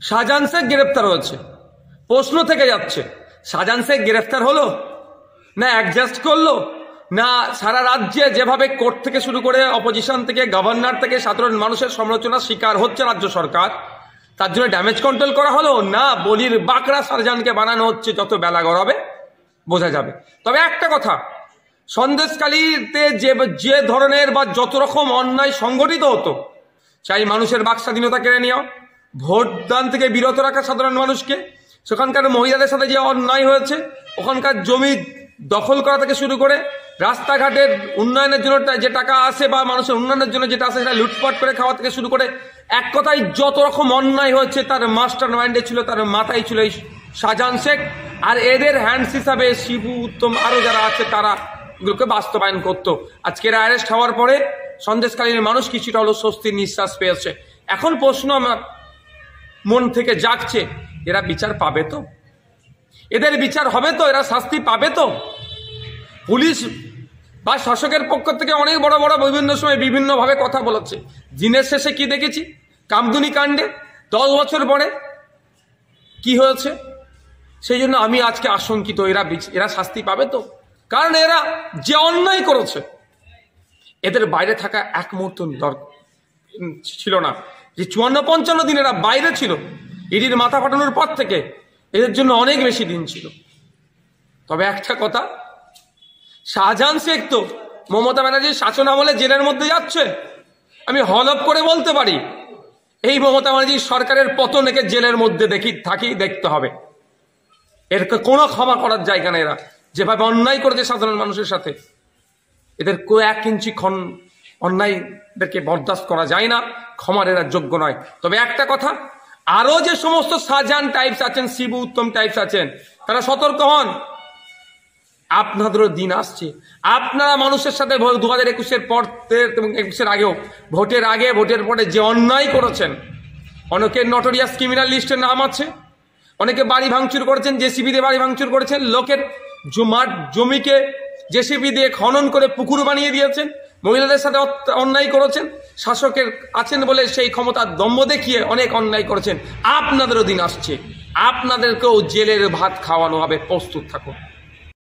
শাহজাহান শেখ গ্রেফতার হয়েছে, প্রশ্ন থেকে যাচ্ছে শাহজাহান শেখ গ্রেফতার হলো না অ্যাডজাস্ট করলো, না সারা রাজ্যে যেভাবে কোর্ট থেকে শুরু করে অপোজিশন থেকে গভর্নর থেকে সাধারণ মানুষের সমালোচনার শিকার হচ্ছে রাজ্য সরকার, তার জন্য ড্যামেজ কন্ট্রোল করা হলো, না বলির বাকরা শাহজাহানকে বানানো হচ্ছে, যত বেলা গড়াবে বোঝা যাবে। তবে একটা কথা, সন্দেশখালীতে যে ধরনের বা যত রকম অন্যায় সংগঠিত হতো, চাই মানুষের বাক স্বাধীনতা কেড়ে নেওয়া, ভোটদান থেকে বিরত রাখা সাধারণ মানুষকে, সেখানকার মহিলাদের সাথে যে অন্যায় হয়েছে, ওখানকার জমি দখল করা থেকে শুরু করে রাস্তাঘাটের উন্নয়নের জন্য যে টাকা আসে বা মানুষের উন্নয়নের জন্য যেটা আসে সেটা লুটপাট করে খাওয়া থেকে শুরু করে এক কথায় যত রকম অন্যায় হয়েছে তার মাস্টার মাইন্ডে ছিল, তার মাথায় ছিল এই শাহজাহান শেখ। আর এদের হ্যান্ডস হিসাবে শিবু, উত্তম আরো যারা আছে তারা এগুলোকে বাস্তবায়ন করতো। আজকের অ্যারেস্ট হওয়ার পরে সন্দেশকালীন মানুষ কিছুটা হলো স্বস্তির নিঃশ্বাস পেয়েছে। এখন প্রশ্ন আমার মন থেকে জাগছে, এরা বিচার পাবে তো? এদের বিচার হবে তো? এরা শাস্তি পাবে তো? পুলিশ বা শাসকের পক্ষ থেকে অনেক বড় বড় বিভিন্ন সময় বিভিন্নভাবে কথা বলেছে। দিনের শেষে কি দেখেছি? কামদুনি কাণ্ডে 10 বছর পরে কি হয়েছে? সেই জন্য আমি আজকে আশঙ্কিত, এরা শাস্তি পাবে তো? কারণ এরা যে অন্যায় করেছে এদের বাইরে থাকা এক মুহূর্ত ছিল না। যে 54-55 দিন এরা বাইরে ছিল, ইডির মাথা ফাটানোর পর থেকে এদের জন্য অনেক বেশি দিন ছিল। তবে একটা কথা, শাহজাহান শেখ তো মমতা ব্যানার্জির শাসন আমলে জেলের মধ্যে যাচ্ছে। আমি হলফ করে বলতে পারি এই মমতা ব্যানার্জির সরকারের পতন একে জেলের মধ্যে দেখতে হবে। এর কোনো ক্ষমা করার জায়গা নেই। এরা যেভাবে অন্যায় করেছে সাধারণ মানুষের সাথে, এদের 1 ইঞ্চি অন্যায়দেরকে বরদাস্ত করা যায় না, ক্ষমার এরা যোগ্য নয়। তবে একটা কথা, আরো যে সমস্ত শাহজাহান টাইপস আছেন, শিবু উত্তম টাইপস আছেন, তারা সতর্ক হন। আপনাদেরও দিন আসছে। আপনারা মানুষের সাথে 2021-এর পর এবং 21-এর আগেও, ভোটের আগে ভোটের পরে যে অন্যায় করেছেন, অনেকের নটোরিয়াস ক্রিমিনাল লিস্টের নাম আছে, অনেকে বাড়ি ভাঙচুর করেছেন, জেসিবি দিয়ে বাড়ি ভাঙচুর করেছেন, লোকের জমিকে জেসিবি দিয়ে খনন করে পুকুর বানিয়ে দিয়েছেন, মহিলাদের সাথে অন্যায় করেছেন, শাসকের আছেন বলে সেই ক্ষমতার দম্ভ দেখিয়ে অনেক অন্যায় করেছেন। আপনাদেরও দিন আসছে, আপনাদেরকেও জেলের ভাত খাওয়ানো হবে, প্রস্তুত থাকুন।